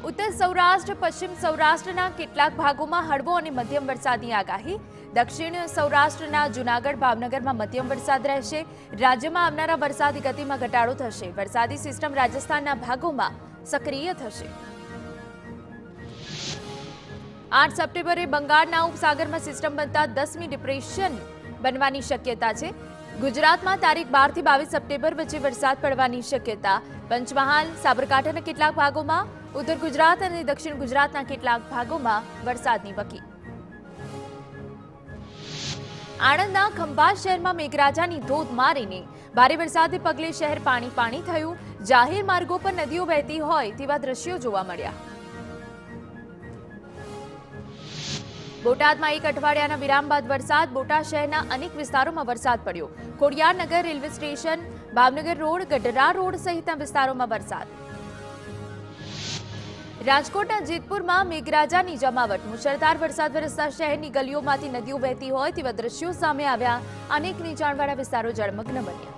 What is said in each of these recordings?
ઉત્તર સૌરાષ્ટ્ર પશ્ચિમ સૌરાષ્ટ્રના કેટલાક ભાગોમાં હળવો અને મધ્યમ વરસાદની આગાહી। દક્ષિણ સૌરાષ્ટ્રના જૂનાગઢ ભાવનગરમાં મધ્યમ વરસાદ રહેશે। રાજ્યમાં આવનારા વરસાદી ગતિમાં ઘટાડો થશે। વરસાદી સિસ્ટમ રાજસ્થાનના ભાગોમાં સક્રિય થશે। 8 સપ્ટેમ્બરે બંગાળના ઉપસાગરમાં સિસ્ટમ બનતા 10મી ડિપ્રેશન બનવાની શક્યતા છે। ગુજરાતમાં તારીખ 12 થી 22 સપ્ટેમ્બર વચ્ચે વરસાદ પડવાની શક્યતા। પંચમહાલ સાબરકાંઠાના કેટલાક ભાગોમાં, ઉત્તર ગુજરાત અને દક્ષિણ ગુજરાતના કેટલાક ભાગોમાં વરસાદની વકી। આણંદના ખંભાત શહેરમાં મેઘરાજાની ધોધમારીને ભારે વરસાદને પગલે શહેર પાણી પાણી થયું। જાહેર માર્ગો પર નદીઓ વહેતી હોય તેવા દ્રશ્યો જોવા મળ્યા। બોટાદમાં એક અઠવાડિયાના વિરામ બાદ વરસાદ। બોટાદ શહેરના અનેક વિસ્તારોમાં વરસાદ પડ્યો। Khodiyarnagar railway station, Bhavnagar road, Gadhada road સહિતના વિસ્તારોમાં વરસાદ। રાજકોટના જેતપુરમાં મેઘરાજાની જમાવટ। મુશળધાર વરસાદ વરસતા શહેરની ગલીઓમાંથી નદીઓ વહેતી હોય તેવા દ્રશ્યો સામે આવ્યા। અનેક નીચાણવાળા વિસ્તારો જળમગ્ન બન્યા।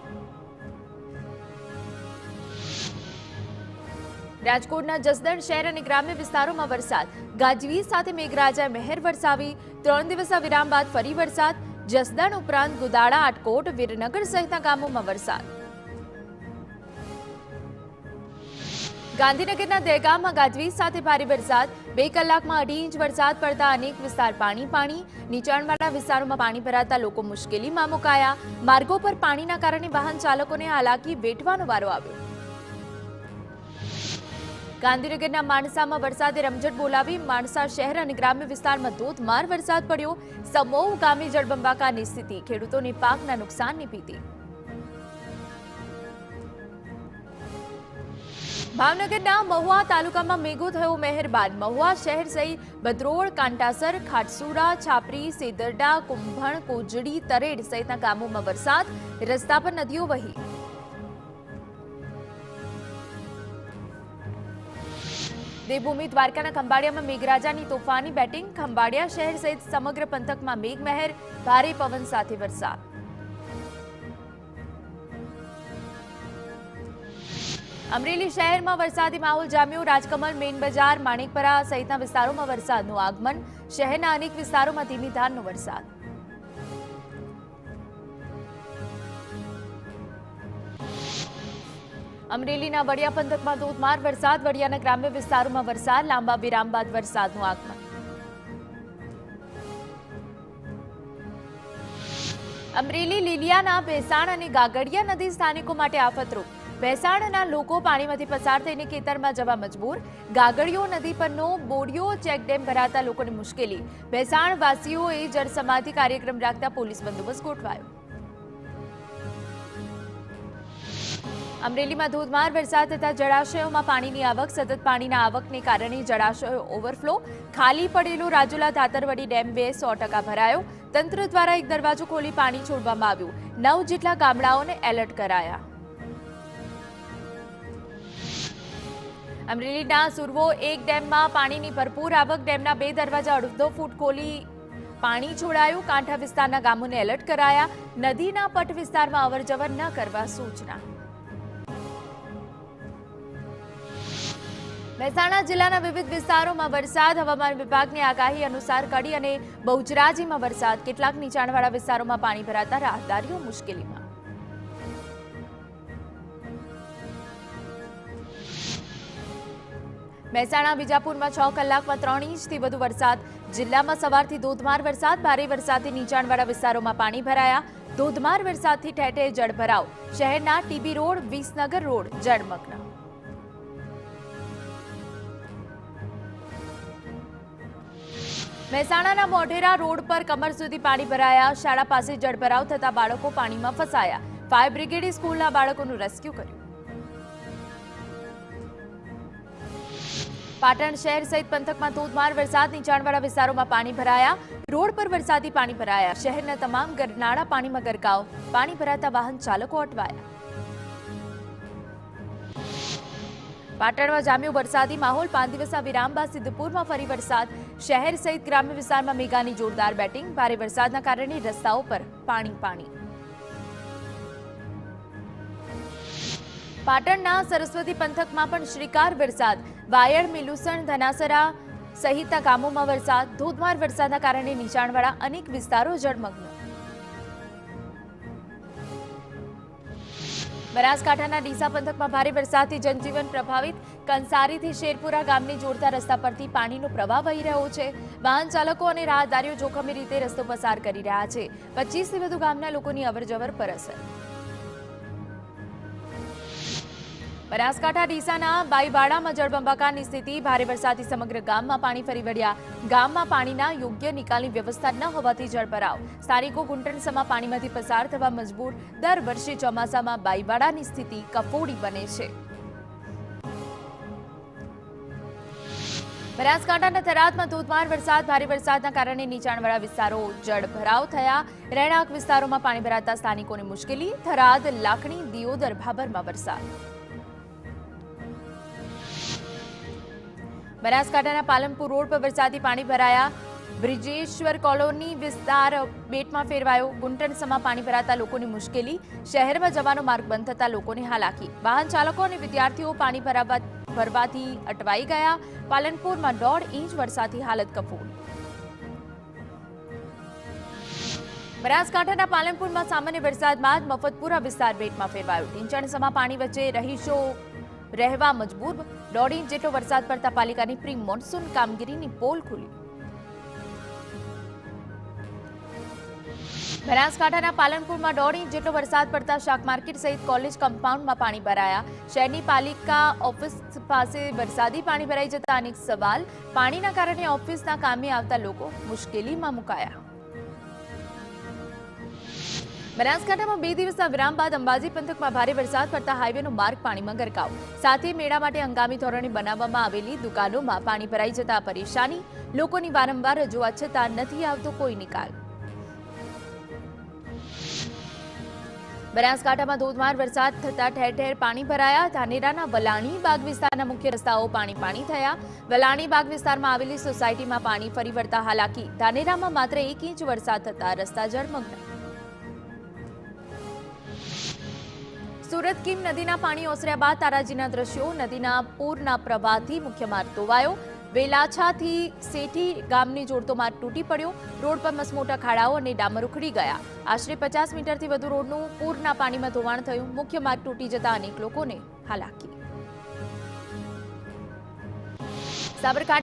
રાજકોટના જસદણ શહેર અને ગ્રામ્ય વિસ્તારોમાં વરસાદ। ગાજવીજ સાથે મેઘરાજાએ મહેર વરસાવી। 3 દિવસના વિરામ બાદ ફરી વરસાદ। જસદણ ઉપરાંત ગુદાળા, આટકોટ, વીરનગર સહિતના ગામોમાં વરસાદ। ગાંધીનગરના દહેગામમાં ગાજવીજ સાથે ભારે વરસાદ। 2 કલાકમાં 2.5 ઇંચ વરસાદ પડતા અનેક વિસ્તાર પાણી પાણી। નીચાણવાળા વિસ્તારોમાં પાણી ભરાતા લોકો મુશ્કેલીમાં મુકાયા। માર્ગો પર પાણીના કારણે વાહન ચાલકોને હાલાકી વેઠવાનો વારો આવ્યો। ગાંધીનગરના માણસામાં વરસાદે રમઝટ બોલાવી। માણસા શહેર અને ગ્રામ્ય વિસ્તારમાં ધોધમાર વરસાદ પડ્યો। સમોહ ગામે જળબંબાકારની સ્થિતિ। ખેડૂતોને પાકના નુકસાનની ભીતિ। ભાવનગરના મહુવા તાલુકામાં મેઘો થયો મહેરબાન। મહુવા શહેર સહિત ભદ્રોળ, કાંટાસર, ખાટસુરા, છાપરી, સેદરડા, કુંભણ, કોજડી, તરેડ સહિતના ગામોમાં વરસાદ। રસ્તા પર નદીઓ વહી। દેવભૂમિ દ્વારકાના ખંભાળિયામાં મેઘરાજાની તોફાની બેટિંગ। ખંભાળિયા શહેર સહિત સમગ્ર પંથકમાં મેઘમહેર, ભારે પવન સાથે વરસાદ। અમરેલી શહેરમાં વરસાદી માહોલ જામ્યો। રાજકમલ, મેન બજાર, માણેકપરા સહિતના વિસ્તારોમાં વરસાદનું આગમન। શહેરના અનેક વિસ્તારોમાં ધીમી ધારનો વરસાદ। અમરેલીના વડિયા પંથકમાં ધોધમાર વરસાદ। વડિયાના ગ્રામ્ય વિસ્તારોમાં વરસાદ। લાંબા વિરામ બાદ વરસાદનું આગમન। અમરેલી લીલિયાના ભેસાણ અને ગાગડિયા નદી સ્થાનિકો માટે આફતરૂપ। ભેસાણના લોકો પાણીમાંથી પસાર થઈને ખેતરમાં જવા મજબૂર। ગાગડિયો નદી પરનો બોડિયો ચેકડેમ ભરાતા લોકોને મુશ્કેલી। ભેસાણ વાસીઓએ જળસમાધિ કાર્યક્રમ રાખતા પોલીસ બંદોબસ્ત ગોઠવાયો। અમરેલીમાં ધોધમાર વરસાદ થતા જળાશયોમાં પાણીની આવક। સતત પાણીના આવકને કારણે જળાશયો ઓવરફ્લો। ખાલી પડેલો રાજુલા ધાતરવડી ડેમ 100% ભરાયો। તંત્ર દ્વારા એક દરવાજો ખોલી પાણી છોડવામાં આવ્યું। 9 જેટલા ગામડાઓને એલર્ટ કરાયા। અમરેલીના સુરવો 1 ડેમમાં પાણીની ભરપૂર આવક। ડેમના 2 દરવાજા અડધો ફૂટ ખોલી પાણી છોડાયું। કાંઠા વિસ્તારના ગામોને એલર્ટ કરાયા। નદીના પટ વિસ્તારમાં અવરજવર ન કરવા સૂચના। મહેસાણા જિલ્લાના વિવિધ વિસ્તારોમાં વરસાદ। હવામાન વિભાગની આગાહી અનુસાર કડી અને બહુચરાજીમાં વરસાદ। કેટલાક નીચાણવાળા વિસ્તારોમાં પાણી ભરાતા રાહદારીઓ મુશ્કેલીમાં। મહેસાણા બીજાપુરમાં 6 કલાકમાં 3 ઇંચથી વધુ વરસાદ। જિલ્લામાં સવારથી ધોધમાર વરસાદ। ભારે વરસાદથી નીચાણવાળા વિસ્તારોમાં પાણી ભરાયા। ધોધમાર વરસાદથી ઠેર ઠેર જળભરાવ। શહેરના ટીબી રોડ, વિસનગર રોડ જળમગ્ન। મહેસાણાના મોઢેરા રોડ પર કમર સુધી પાણી ભરાયા। શાળા પાસે જળભરાવ થતા બાળકો પાણીમાં ફસાયા। ફાયર બ્રિગેડે સ્કૂલના બાળકોનું રેસ્ક્યુ કર્યું। પાટણ શહેર સહિત પંથકમાં ધોધમાર વરસાદ। નીચાણવાળા વિસ્તારોમાં પાણી ભરાયા। રોડ પર વરસાદી પાણી ભરાયા। શહેરના તમામ ગરનાળા પાણીમાં ગરકાવ। પાણી ભરાતા વાહન ચાલકો અટવાયા। પાટણમાં જામ્યો વરસાદી માહોલ। 5 દિવસના વિરામ બાદ સિદ્ધપુરમાં ફરી વરસાદ। શહેર સહિત ગ્રામ્ય વિસ્તારમાં મેઘાની જોરદાર બેટિંગ। ભારે વરસાદના કારણે રસ્તાઓ પર પાણી પાણી। પાટણના સરસ્વતી પંથકમાં પણ શ્રીકાર વરસાદ। વાયડ, મિલુસણ, ધનાસરા સહિતના ગામોમાં વરસાદ. ધોધમાર વરસાદના કારણે નીચાણવાળા અનેક વિસ્તારો જળમગ્ન. બનાસકાંઠાના ડીસા પંથકમાં ભારે વરસાદથી જનજીવન પ્રભાવિત. કંસારીથી શેરપુરા ગામને જોડતા રસ્તા પરથી પાણીનો પ્રવાહ વહી રહ્યો છે. વાહન ચાલકો અને રાહદારીઓ જોખમી રીતે રસ્તો પસાર કરી રહ્યા છે. 25થી વધુ ગામના લોકોની અવરજવર પર અસર. બનાસકાંઠા ડીસાના બાઈબાડામાં જળબંબાકારની સ્થિતિ. ભારે વરસાદથી સમગ્ર ગામમાં પાણી ફરી વળ્યા. ગામમાં પાણીના યોગ્ય નિકાલની વ્યવસ્થા ન હોવાથી જળભરાવ. સ્થાનિકો ઘૂંટણસમાં પાણીમાંથી પસાર થવા મજબૂર. દર વર્ષે ચોમાસામાં બાઈબાડાની સ્થિતિ કફોડી બને છે. બનાસકાંઠાના થરાદમાં ધોધમાર વરસાદ. ભારે વરસાદના કારણે નીચાણવાળા વિસ્તારો જળભરાવ થયા. રહેણાંક વિસ્તારોમાં પાણી ભરાતા સ્થાનિકોને મુશ્કેલી. થરાદ, લાખણી, દિયોદર, ભાભરમાં વરસાદ. બનાસકાંઠાના પાલનપુર રોડ પર વરસાદી પાણી ભરાયા. બ્રિજેશ્વર કોલોની વિસ્તાર બેટમાં ફેરવાયો. ગુંટણસમાં પાણી ભરાતા લોકોની મુશ્કેલી. શહેરમાં જવાનો માર્ગ બંધ થતા લોકોને હાલાકી. વાહન ચાલકો અને વિદ્યાર્થીઓ પાણી ભરવાથી અટવાઈ ગયા. પાલનપુરમાં 1.5 ઇંચ વરસાદથી હાલત કફોડ. બનાસકાંઠાના પાલનપુરમાં સામાન્ય વરસાદ બાદ મફતપુરા વિસ્તાર બેટમાં ફેરવાયો. ઢીંચણસમાં પાણી વચ્ચે રહીશો રહેવા મજબૂર. 1.5 ઇંચ જેટલો વરસાદ પડતા પાલિકાની પ્રી મોન્સૂન કામગીરીની પોલ ખુલી. બનાસકાંઠાના પાલનપુરમાં 1.5 ઇંચ જેટલો વરસાદ પડતા શાક માર્કેટ સહિત કોલેજ કમ્પાઉન્ડમાં પાણી ભરાયા. શહેરની પાલિકા ઓફિસ પાસે વરસાદી પાણી ભરાઈ જતા અનેક સવાલ. પાણીના કારણે ઓફિસના કામે આવતા લોકો મુશ્કેલીમાં મુકાયા. બનાસકાંઠામાં 2 દિવસના વિરામ બાદ અંબાજી પંથકમાં ભારે વરસાદ પડતા હાઈવેનો માર્ગ પાણીમાં ગરકાવ. સાથે મેળા માટે હંગામી ધોરણે બનાવવામાં આવેલી દુકાનોમાં પાણી ભરાઈ જતા પરેશાની. લોકોની વારંવાર રજૂઆત છતાં નથી આવતો કોઈ નિકાલ. બનાસકાંઠામાં ધોધમાર વરસાદ થતા ઠેર ઠેર પાણી ભરાયા. ધાનેરાના વલાણી બાગ વિસ્તારના મુખ્ય રસ્તાઓ પાણી થયા. વલાણી બાગ વિસ્તારમાં આવેલી સોસાયટીમાં પાણી ફરી વળતા હાલાકી. ધાનેરામાં માત્ર 1 ઇંચ વરસાદ થતા રસ્તા જળમગ્ન. સુરત કીમ નદીના પાણી ઓસર્યા બાદ તારાજીના દ્રશ્યો. નદીના પૂરના પ્રવાહથી મુખ્ય માર્ગ ધોવાયો. વેલાછાથી સેઠી ગામને જોડતો માર્ગ તૂટી પડ્યો. રોડ પર મસમોટા ખાડાઓ અને ડામર ઉખડી ગયા. આશરે 50 મીટરથી વધુ રોડનું પૂરના પાણીમાં ધોવાણ થયું. મુખ્ય માર્ગ તૂટી જતા અનેક લોકોને હાલાકી. સાબરકાંઠા